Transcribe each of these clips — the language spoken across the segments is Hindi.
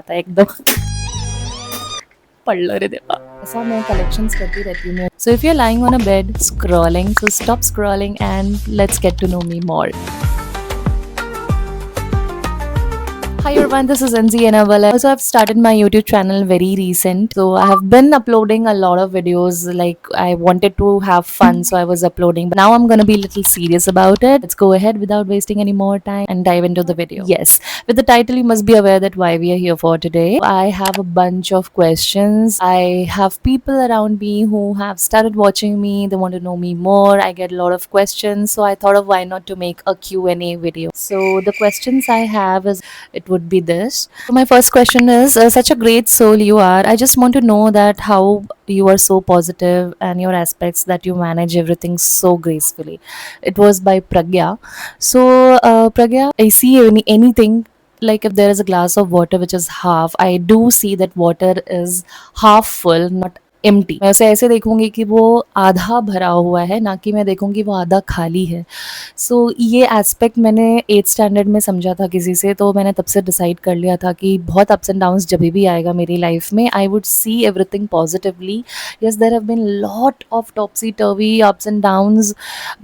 आता है एकदम पढ़ लो रे देवा। ऐसा मैं कलेक्शंस करती रहती हूँ। So if you are lying on a bed scrolling, so stop scrolling and let's get to know me more. Hi everyone, this is NZ Annabelle. Also, I've started my YouTube channel very recent. So I have been uploading a lot of videos. Like I wanted to have fun, so I was uploading. But now I'm gonna be a little serious about it. Let's go ahead without wasting any more time and dive into the video. Yes, with the title, you must be aware that why we are here for today. I have a bunch of questions. I have people around me who have started watching me. They want to know me more. I get a lot of questions, so I thought of why not to make a Q&A video. So the questions I have is it would be this. So my first question is such a great soul you are. I just want to know that how you are so positive and your aspects that you manage everything so gracefully. It was by Pragya. So Pragya, I see anything like if there is a glass of water which is half, I do see that water is half full, not empty. मैं उसे ऐसे देखूंगी कि वो आधा भरा हुआ है, ना कि मैं देखूंगी वो आधा खाली है। ये एस्पेक्ट मैंने 8th स्टैंडर्ड में समझा था किसी से, तो मैंने तब से डिसाइड कर लिया था कि बहुत अप्स एंड डाउन्स जब भी आएगा मेरी लाइफ में, I would see everything positively. Yes, there have been lot of topsy turvy ups and downs,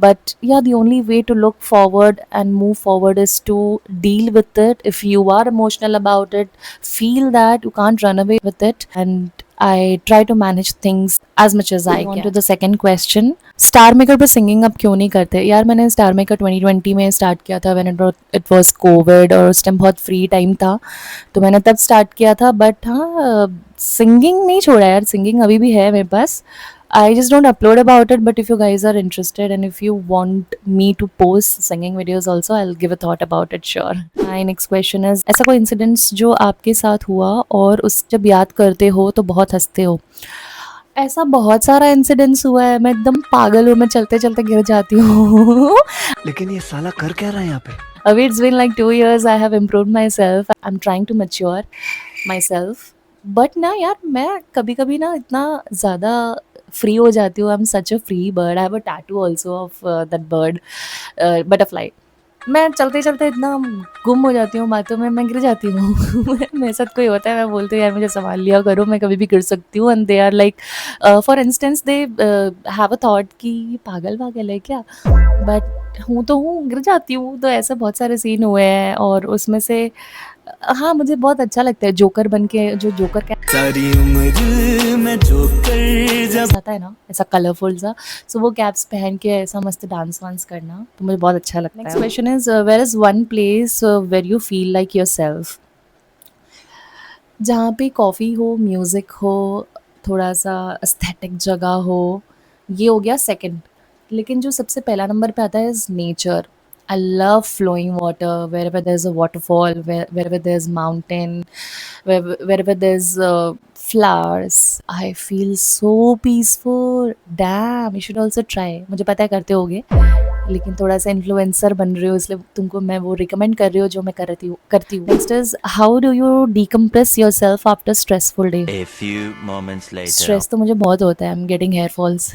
but yeah the only way to look forward and move forward is to deal with it. If you are emotional about it, feel that you can't run away with it, and I try to manage things as much as I can. On to the second question, star maker पे सिंगिंग अब क्यों नहीं करते यार? मैंने स्टार मेकर 2020 में स्टार्ट किया था, व्हेन इट वाज कोविड, और उस टाइम बहुत फ्री टाइम था, तो मैंने तब स्टार्ट किया था। बट हाँ, सिंगिंग नहीं छोड़ा यार, सिंगिंग अभी भी है मेरे पास. I just don't upload about it, but if you guys are interested and if you want me to post singing videos also, I'll give a thought about it, sure. My next question is, ऐसा कोई इंसिडेंट्स जो आपके साथ हुआ और उस जब याद करते हो तो बहुत हंसते हो? ऐसा बहुत सारा इंसिडेंट्स हुआ है, मैं एकदम पागल हूँ, मैं चलते चलते गिर जाती हूँ लेकिन ये साला कर क्या रहा है यहाँ पे? अभी it's been like 2 years, I have improved myself, I'm trying to mature myself. But ना यार, मैं कभी कभी ना इतना ज़्यादा फ्री हो जाती हूँ. I am such a free bird. I have a tattoo also of that bird, butterfly. मैं चलते चलते इतना गुम हो जाती हूँ बातों में, मैं गिर जाती हूँ मेरे साथ कोई होता है, मैं बोलती हूँ यार मुझे संभाल लिया करो, मैं कभी भी गिर सकती हूँ. And they are like, for instance they have a thought कि ये पागल पागल है क्या, बट हूँ तो हूँ, गिर जाती हूँ. तो ऐसे बहुत सारे सीन हुए हैं, और उसमें से हाँ, मुझे बहुत अच्छा लगता है जोकर बन के, जो जोकर का सारी उम्र मैं जोकर जब आता है ना, ऐसा कलरफुल सा, सो वो कैप्स पहन के ऐसा मस्त डांस वांस करना, तो मुझे बहुत अच्छा लगता है. Next question is, where is one place where you feel like your self? जहाँ पे कॉफ़ी हो, म्यूज़िक हो, थोड़ा सा एस्थेटिक जगह हो, ये हो गया सेकंड. लेकिन जो सबसे पहला नंबर पे आता है is nature. I love flowing water, wherever there's a waterfall, wherever there's mountain, wherever there's flowers, I feel so peaceful. Damn, you should also try. मुझे पता है करते होगे, लेकिन थोड़ा सा इन्फ्लुएंसर बन रही हो, इसलिए तुमको मैं वो रिकमेंड कर रही हूँ जो मैं करती हूँ. Next is, how do you decompress yourself after stressful day? A few moments later. Stress तो मुझे बहुत होता है, I am getting hair falls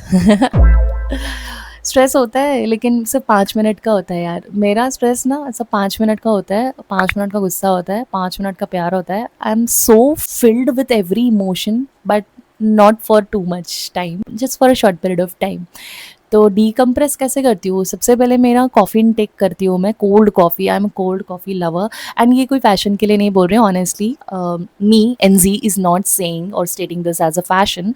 stress होता है, लेकिन सिर्फ 5 मिनट का होता है यार. मेरा स्ट्रेस ना ऐसा 5 मिनट का होता है, 5 मिनट का गुस्सा होता है, 5 मिनट का प्यार होता है. I am so filled with every emotion, but not for too much time, just for a short period of time. तो डीकम्प्रेस कैसे करती हूँ? सबसे पहले मेरा कॉफ़ी इनटेक करती हूँ मैं, cold coffee. I am a cold coffee lover, and ये कोई फैशन के लिए नहीं बोल रहे हैं. Honestly, me NG is not saying और stating this as a fashion,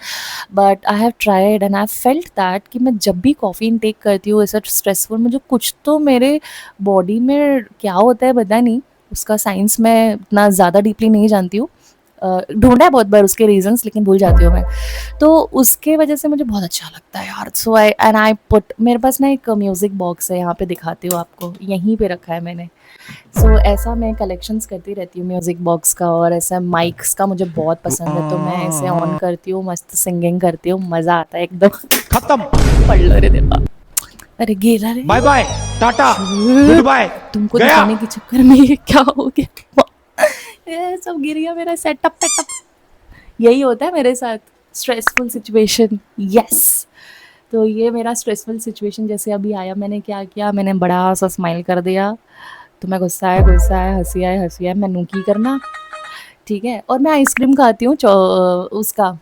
but I have tried and I felt that कि मैं जब भी कॉफ़ी इनटेक करती हूँ ऐसा स्ट्रेसफुल, मुझे कुछ तो मेरे बॉडी में क्या होता है पता नहीं, उसका साइंस मैं इतना ज़्यादा डीपली नहीं जानती हूँ. ढूंढा है बहुत बार उसके रीजंस, लेकिन भूल जाती हूँ मैं. तो उसके वजह से मुझे बहुत अच्छा लगता है यार. सो आई पुट, मेरे पास ना एक म्यूज़िक बॉक्स है, यहाँ पे दिखाती हूँ आपको, यहीं पे रखा है मैंने. ऐसा मैं कलेक्शंस करती रहती हूँ म्यूज़िक बॉक्स का, और ऐसा माइक्स का मुझे बहुत पसंद है, तो मैं ऐसे ऑन करती हूँ, मस्त सिंगिंग करती हूँ, मज़ा आता है एकदम खत्म, पढ़ लो रे देवा. अरे गिरा रे, bye bye, tata, goodbye, तुमको गया। दिखाने के चक्कर में ये क्या हो गया ये सब गिर गया मेरा सेटअप पैटअप. यही होता है मेरे साथ, स्ट्रेसफुल सिचुएशन. यस, तो ये मेरा स्ट्रेसफुल सिचुएशन जैसे अभी आया, मैंने क्या किया, मैंने बड़ा सा स्माइल कर दिया. तो मैं गुस्सा है हंसी है, मैनू की करना, ठीक है? और मैं आइसक्रीम खाती हूँ उसका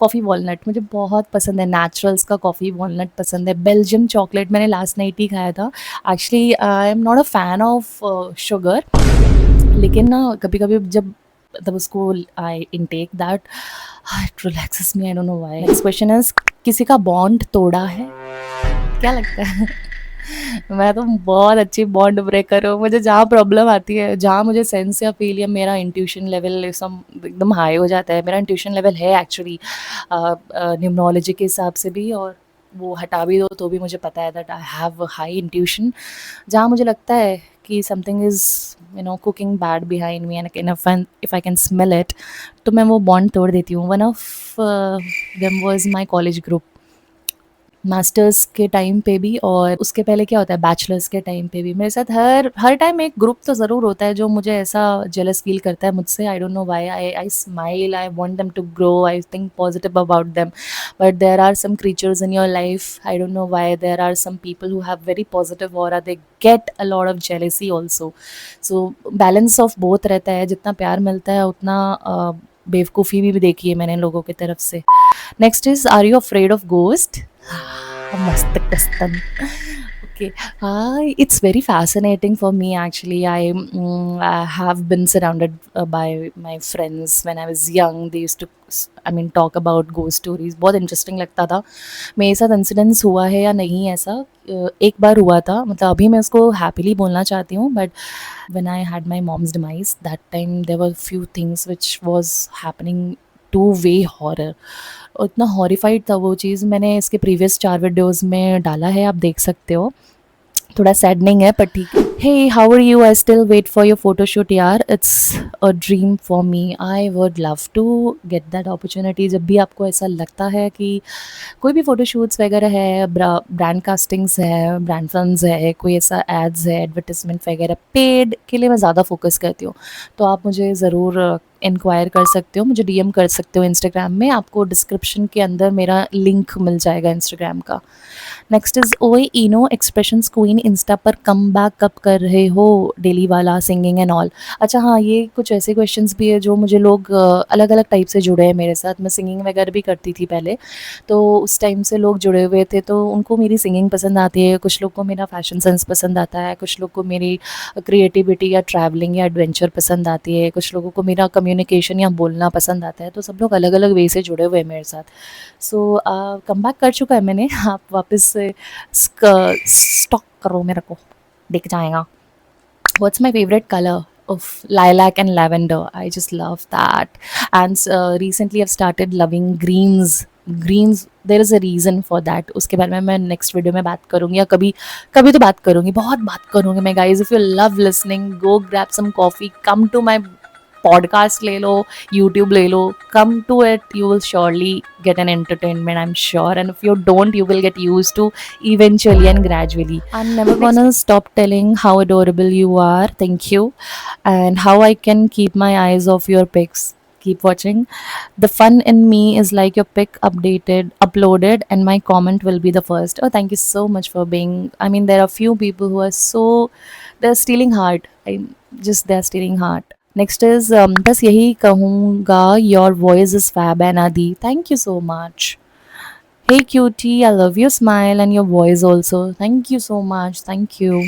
कॉफ़ी वॉलनट मुझे बहुत पसंद है, नेचुरल्स का कॉफ़ी वॉलनट पसंद है। बेल्जियम चॉकलेट मैंने लास्ट नाइट ही खाया था। Actually I am not a fan of sugar, लेकिन ना कभी-कभी जब मतलब उसको I intake that it relaxes me, I don't know why. Next question is किसी का बॉन्ड तोड़ा है? क्या लगता है? मैं तो बहुत अच्छी बॉन्ड ब्रेकर हूँ। मुझे जहाँ प्रॉब्लम आती है, जहाँ मुझे सेंस या फ़ील या मेरा इंट्यूशन लेवल सम एकदम हाई हो जाता है। मेरा इंट्यूशन लेवल है एक्चुअली न्यूमरोलॉजी के हिसाब से भी, और वो हटा भी दो तो भी मुझे पता है that I have high intuition. जहाँ मुझे लगता है कि something is cooking bad behind me and if I can smell it, तो मैं वो बॉन्ड तोड़ देती हूँ। One of them was my college group, masters के टाइम पे भी, और उसके पहले क्या होता है बैचलर्स के टाइम पे भी मेरे साथ हर हर टाइम एक ग्रुप तो ज़रूर होता है जो मुझे ऐसा जेलस फील करता है मुझसे। I don't know why, I smile, I want them to grow, I think positive about them, but there are some creatures in your life, I don't know why there are some people who have very positive aura, they get a lot of jealousy also. So balance of both रहता है, जितना प्यार मिलता है उतना बेवकूफ़ी भी देखी है मैंने लोगों की तरफ से। Next is are you afraid of ghost? मस्त question. Okay. It's very fascinating for me actually. I have been surrounded by my friends when I was young. They used to, I mean, talk about ghost stories. बहुत interesting लगता था। मेरे साथ इंसिडेंस हुआ है या नहीं ऐसा एक बार हुआ था, मतलब अभी मैं उसको हैप्पीली बोलना चाहती हूँ, but when I had my mom's demise, that time there were few things which was happening two way horror, और इतना हॉरिफाइड था वो चीज़। मैंने इसके प्रीवियस 4 वीडियोज़ में डाला है, आप देख सकते हो। थोड़ा सैडनिंग है पर ठीक है। Hey how are you, I still wait for your photoshoot यार, it's a dream for me, I would love to get that opportunity. जब भी आपको ऐसा लगता है कि कोई भी फ़ोटोशूट्स वगैरह है, ब्रांड कास्टिंग्स है, ब्रांड फिल्म्स है, कोई ऐसा एड्स है, एडवर्टाइजमेंट वगैरह, पेड के लिए मैं ज़्यादा फोकस करती हूँ, तो आप मुझे ज़रूर इंक्वायर कर सकते हो, मुझे डीएम कर सकते हो इंस्टाग्राम में। आपको डिस्क्रिप्शन के अंदर मेरा लिंक मिल जाएगा इंस्टाग्राम का। नेक्स्ट इज़ ओए इनो एक्सप्रेशंस क्वीन, इंस्टा पर कम बैक कब कर रहे हो, डेली वाला सिंगिंग एंड ऑल। अच्छा हाँ, ये कुछ ऐसे क्वेश्चंस भी है जो मुझे लोग अलग अलग टाइप से जुड़े हैं मेरे साथ। मैं सिंगिंग वगैरह भी करती थी पहले, तो उस टाइम से लोग जुड़े हुए थे, तो उनको मेरी सिंगिंग पसंद आती है, कुछ लोग को मेरा फैशन सेंस पसंद आता है, कुछ लोग को मेरी क्रिएटिविटी या ट्रैवलिंग या एडवेंचर पसंद आती है, कुछ लोगों को मेरा कम्युनिकेशन या बोलना पसंद आता है, तो सब लोग अलग अलग वे से जुड़े हुए हैं मेरे साथ। सो कम बैक कर चुका है मैंने। आप वापस से स्टॉक करो मेरे को, दिख जाएगा। What's my favorite color? Of lilac and lavender. I just love that. And recently I've started loving greens. Greens, there is a reason for that. उसके बारे में मैं नेक्स्ट वीडियो में बात करूँगी, या कभी कभी तो बात करूँगी, बहुत बात करूँगी मैं। Guys if you love listening, go grab some coffee, come to my podcast ले लो, यूट्यूब ले लो, come to it, you will surely get an entertainment, I'm sure, and if you don't, you will get used to eventually and gradually. I'm never gonna stop telling how adorable you are, thank you, and how I can keep my eyes off your pics. Keep watching. The fun in me is like your pic uploaded, and my comment will be the first. Oh, thank you so much for being. I mean, there are few people who are so, they're stealing heart. They're stealing heart. Next is बस यही कहूँगा, your voice is fab and Aadi, thank you so much. Hey cutie, I love your smile and your voice also, thank you so much, thank you.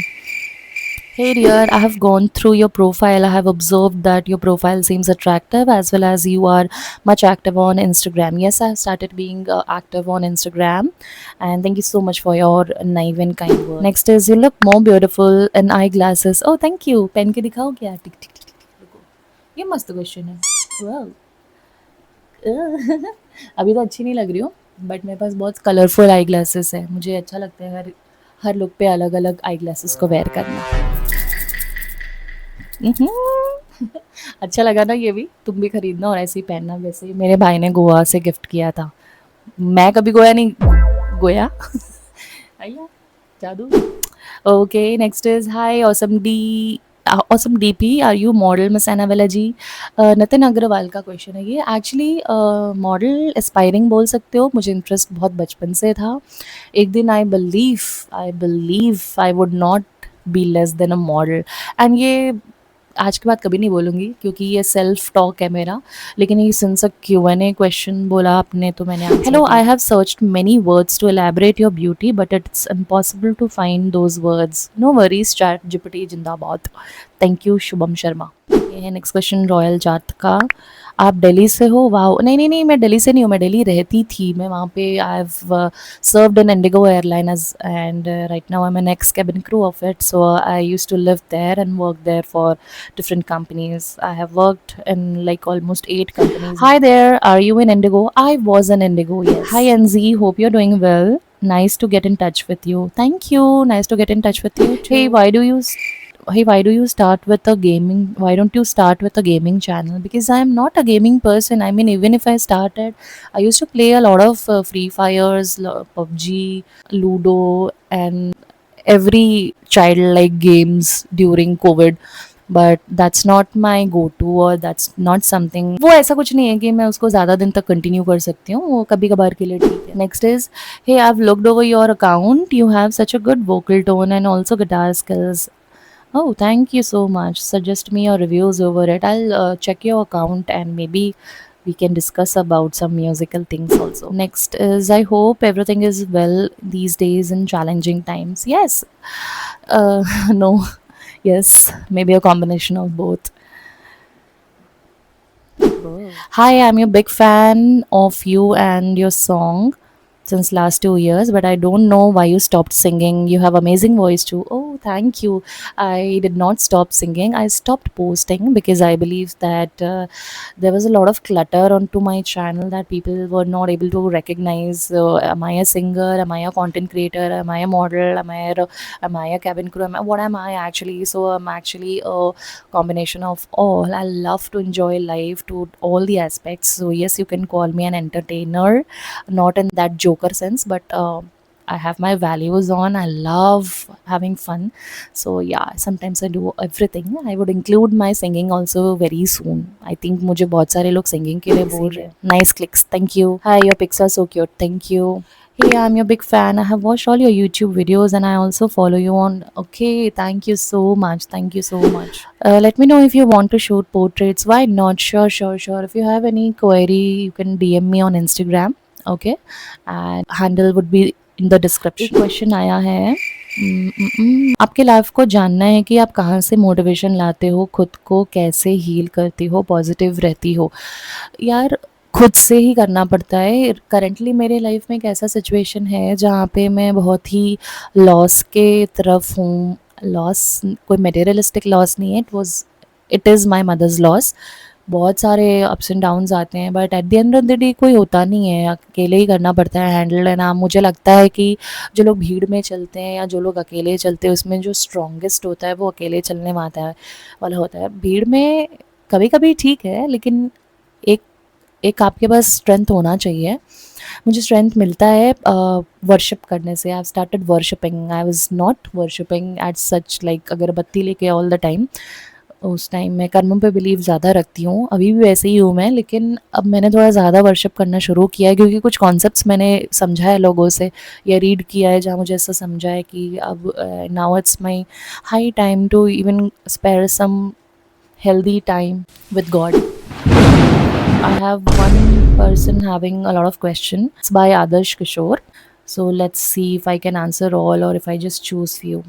Hey dear, I have gone through your profile. I have observed that your profile seems attractive, as well as you are much active on Instagram. Yes, I have started being active on Instagram, and thank you so much for your naive and kind words. Next is, you look more beautiful in eyeglasses. Oh, thank you. Pen के दिखाओ क्या? टिक टिक टिक टिक रुको। ये मस्त क्वेश्चन है। Wow. अभी तो अच्छी नहीं लग रही हूँ, बट मेरे पास बहुत कलरफुल आई ग्लासेस है। मुझे अच्छा लगता है हर हर लुक पे अलग अलग आई ग्लासेस को वेयर करना। अच्छा लगा ना ये भी, तुम भी खरीदना और ऐसे ही पहनना। वैसे ही मेरे भाई ने गोवा से गिफ्ट किया था, मैं कभी गोया नहीं गोया अय्या जादू। Okay, next is hi awesome DP, are you model miss Annabella ji? Nitin Agarwal का क्वेश्चन है ये। एक्चुअली मॉडल एस्पायरिंग बोल सकते हो, मुझे इंटरेस्ट बहुत बचपन से था। एक दिन I believe I would not be less than a model, and ये आज के बाद कभी नहीं बोलूँगी क्योंकि ये सेल्फ टॉक है मेरा, लेकिन ये सिंस अ Q&A क्वेश्चन बोला आपने तो मैंने answer hello I have searched many words to elaborate your beauty but it's impossible to find those words, no worries chat GPT जिंदाबाद। Thank you Shubham Sharma. ये है नेक्स्ट क्वेश्चन रॉयल जाट का। आप दिल्ली से हो? वाओ, नहीं नहीं नहीं, मैं दिल्ली से नहीं हूँ, मैं दिल्ली रहती थी, मैं वहाँ पे I have served in Indigo Airline as and right now I'm an ex cabin crew of it, so I used to live there and work there for different companies. I have worked in like almost 8 companies. Hi there, are you in Indigo? I was in Indigo, yes. Hi NZ, hope you're doing well. Nice to get in touch with you. Thank you, nice to get in touch with you too. Hey, why do you start with a gaming, why don't you start with a gaming channel? Because I'm not a gaming person. I mean, even if I started, I used to play a lot of Free Fires, PUBG, Ludo, and every childlike games during COVID. But that's not my go to और दैट्स नॉट समथिंग, वो ऐसा कुछ नहीं है कि मैं उसको ज़्यादा दिन तक कंटिन्यू कर सकती हूँ, वो कभी कभार के लिए ठीक है। Next is hey I have looked over your account, you have such a good vocal tone and also guitar skills. Oh, thank you so much. Suggest me your reviews over it. I'll check your account and maybe we can discuss about some musical things also. Next is I hope everything is well these days in challenging times. Yes. No. Yes. Maybe a combination of both. Hi, I'm your big fan of you and your song since last 2 years, but I don't know why you stopped singing. You have amazing voice too. Oh, thank you. I did not stop singing. I stopped posting because I believe that there was a lot of clutter onto my channel that people were not able to recognize. Am I a singer? Am I a content creator? Am I a model? Am I a cabin crew? What am I actually? So I'm actually a combination of all. I love to enjoy life to all the aspects. So yes, you can call me an entertainer, not in that joker sense, but I have my values on. I love having fun. So yeah, sometimes I do everything. I would include my singing also very soon. I think मुझे बहुत सारे लोग singing के लिए बोल रहे हैं. Nice clicks. Thank you. Hi, your pics are so cute. Thank you. Hey, I'm your big fan. I have watched all your YouTube videos and I also follow you on. Okay, thank you so much. Thank you so much. Let me know if you want to shoot portraits. Why not? Sure, sure, sure. If you have any query, you can DM me on Instagram. Okay, and handle would be in the description. एक क्वेश्चन आया है, आपके लाइफ को जानना है कि आप कहाँ से मोटिवेशन लाते हो, खुद को कैसे हील करती हो, पॉजिटिव रहती हो। यार खुद से ही करना पड़ता है। करंटली मेरे लाइफ में एक ऐसा सिचुएशन है जहाँ पे मैं बहुत ही लॉस के तरफ हूँ। लॉस कोई मटेरियलिस्टिक लॉस नहीं है, it is my mother's loss. बहुत सारे अप्स एंड डाउन्स आते हैं but at the end of the day कोई होता नहीं है, अकेले ही करना पड़ता है हैंडल। है ना, मुझे लगता है कि जो लोग भीड़ में चलते हैं या जो लोग अकेले चलते हैं उसमें जो स्ट्रॉन्गेस्ट होता है वो अकेले चलने वाला होता है। भीड़ में कभी कभी ठीक है, लेकिन एक एक आपके पास स्ट्रेंथ होना चाहिए। मुझे स्ट्रेंथ मिलता है वर्शिप करने से। I started worshipping, I was not worshipping at such like अगरबत्ती लेके ऑल द टाइम। उस टाइम मैं कर्मों पे बिलीव ज़्यादा रखती हूँ, अभी भी वैसे ही हूँ मैं, लेकिन अब मैंने थोड़ा ज़्यादा वर्शिप करना शुरू किया है क्योंकि कुछ कॉन्सेप्ट्स मैंने समझा है लोगों से या रीड किया है जहाँ मुझे ऐसा समझा है कि अब now it's my high time to even spare some healthy time with God. I have one person having a lot of questions. It's by Adarsh Kishore. So let's see if I can answer all or if I just choose few.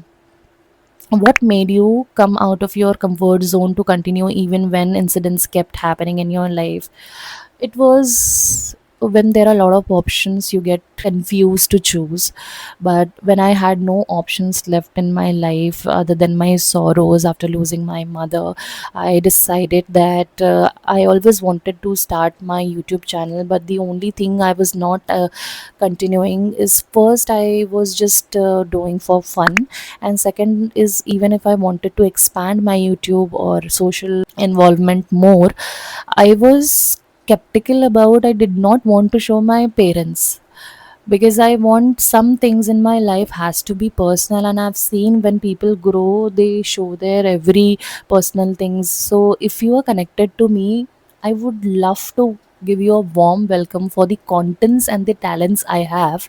What made you come out of your comfort zone to continue even when incidents kept happening in your life? It was when there are a lot of options you get confused to choose, but when I had no options left in my life other than my sorrows after losing my mother, I decided that I always wanted to start my YouTube channel, but the only thing I was not continuing is, first I was just doing for fun, and second is even if I wanted to expand my YouTube or social involvement more, I was skeptical about, I did not want to show my parents because I want some things in my life has to be personal, and I've seen when people grow they show their every personal things. So if you are connected to me, I would love to give you a warm welcome for the contents and the talents I have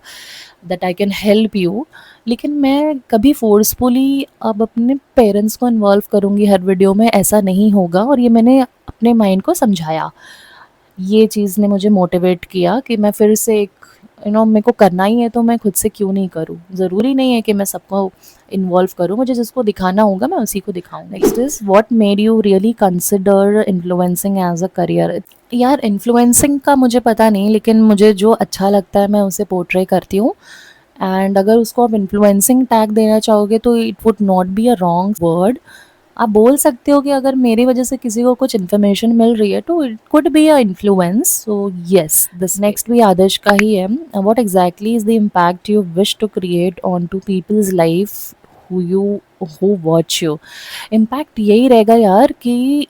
that I can help you. लेकिन मैं कभी फोर्सफुली अब अपने पेरेंट्स को इन्वॉल्व करूँगी हर वीडियो में, ऐसा नहीं होगा। और ये मैंने अपने माइंड को समझाया, ये चीज़ ने मुझे मोटिवेट किया कि मैं फिर से एक मेरे को करना ही है तो मैं खुद से क्यों नहीं करूँ। ज़रूरी नहीं है कि मैं सबको इन्वॉल्व करूँ, मुझे जिसको दिखाना होगा मैं उसी को दिखाऊँ। Next is what made you really consider influencing as a career. यार इन्फ्लुएंसिंग का मुझे पता नहीं, लेकिन मुझे जो अच्छा लगता है मैं उसे पोर्ट्रे करती हूँ। एंड अगर उसको आप इन्फ्लुएंसिंग टैग देना चाहोगे तो it would not be a wrong word. आप बोल सकते हो कि अगर मेरी वजह से किसी को कुछ इन्फॉर्मेशन मिल रही है तो it could be a influence. So yes, this next भी आदर्श का ही है। What exactly is the impact you wish to create on to people's life who watch you. Impact यही रहेगा यार कि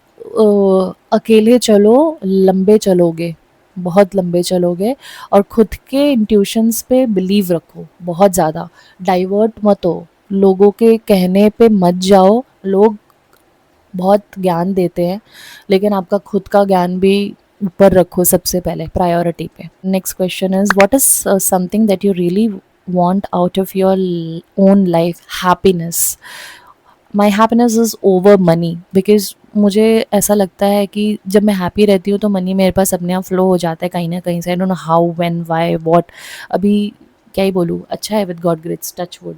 अकेले चलो, लंबे चलोगे, बहुत लंबे चलोगे, और खुद के इंट्यूशंस पे बिलीव रखो बहुत ज़्यादा। डाइवर्ट मत हो, लोगों के कहने पे मत जाओ। लोग बहुत ज्ञान देते हैं, लेकिन आपका खुद का ज्ञान भी ऊपर रखो सबसे पहले प्रायोरिटी पे। Next question is what is something that you really want out of your own life. Happiness. My happiness is over money, because मुझे ऐसा लगता है कि जब मैं हैप्पी रहती हूँ तो मनी मेरे पास अपने आप फ्लो हो जाता है कहीं ना कहीं से। आई don't know how, when, why, what. अभी क्या ही बोलूँ, अच्छा है with God grace, touch wood.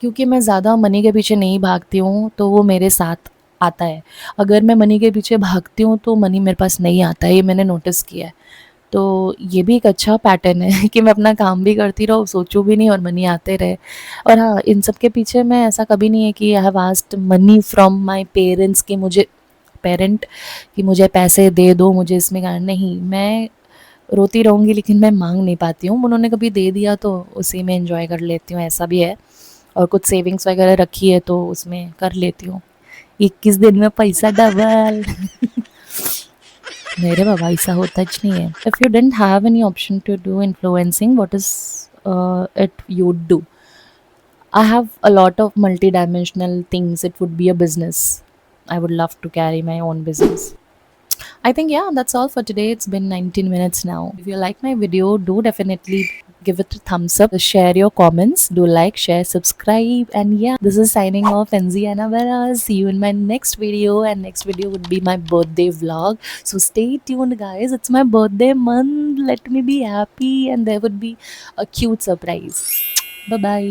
क्योंकि मैं ज़्यादा मनी के पीछे नहीं भागती हूँ तो वो मेरे साथ आता है। अगर मैं मनी के पीछे भागती हूँ तो मनी मेरे पास नहीं आता है, ये मैंने नोटिस किया है। तो ये भी एक अच्छा पैटर्न है कि मैं अपना काम भी करती रहूँ, सोचूँ भी नहीं और मनी आते रहे। और हाँ, इन सब के पीछे मैं ऐसा कभी नहीं है कि I have asked money from my parents कि मुझे पेरेंट कि मुझे पैसे दे दो, मुझे इसमें नहीं, मैं रोती रहूँगी लेकिन मैं मांग नहीं पाती हूँ। उन्होंने कभी दे दिया तो उसी में एंजॉय कर लेती हूँ, ऐसा भी है। और कुछ सेविंग्स वगैरह रखी है तो उसमें कर लेती हूँ। 21 दिन में पैसा डबल। मेरे बाबा ऐसा होता ही नहीं है। If you didn't have any option to do influencing, what is it you do. I have a lot of multi-dimensional things. It would be a business. I would love to carry my own business. I think, yeah, that's all for today. It's been 19 minutes now. If you like my video, do definitely give it a thumbs up. Share your comments. Do like, share, subscribe. And yeah, this is signing off, NZ Annabella. See you in my next video. And next video would be my birthday vlog. So stay tuned, guys. It's my birthday month. Let me be happy. And there would be a cute surprise. Bye bye.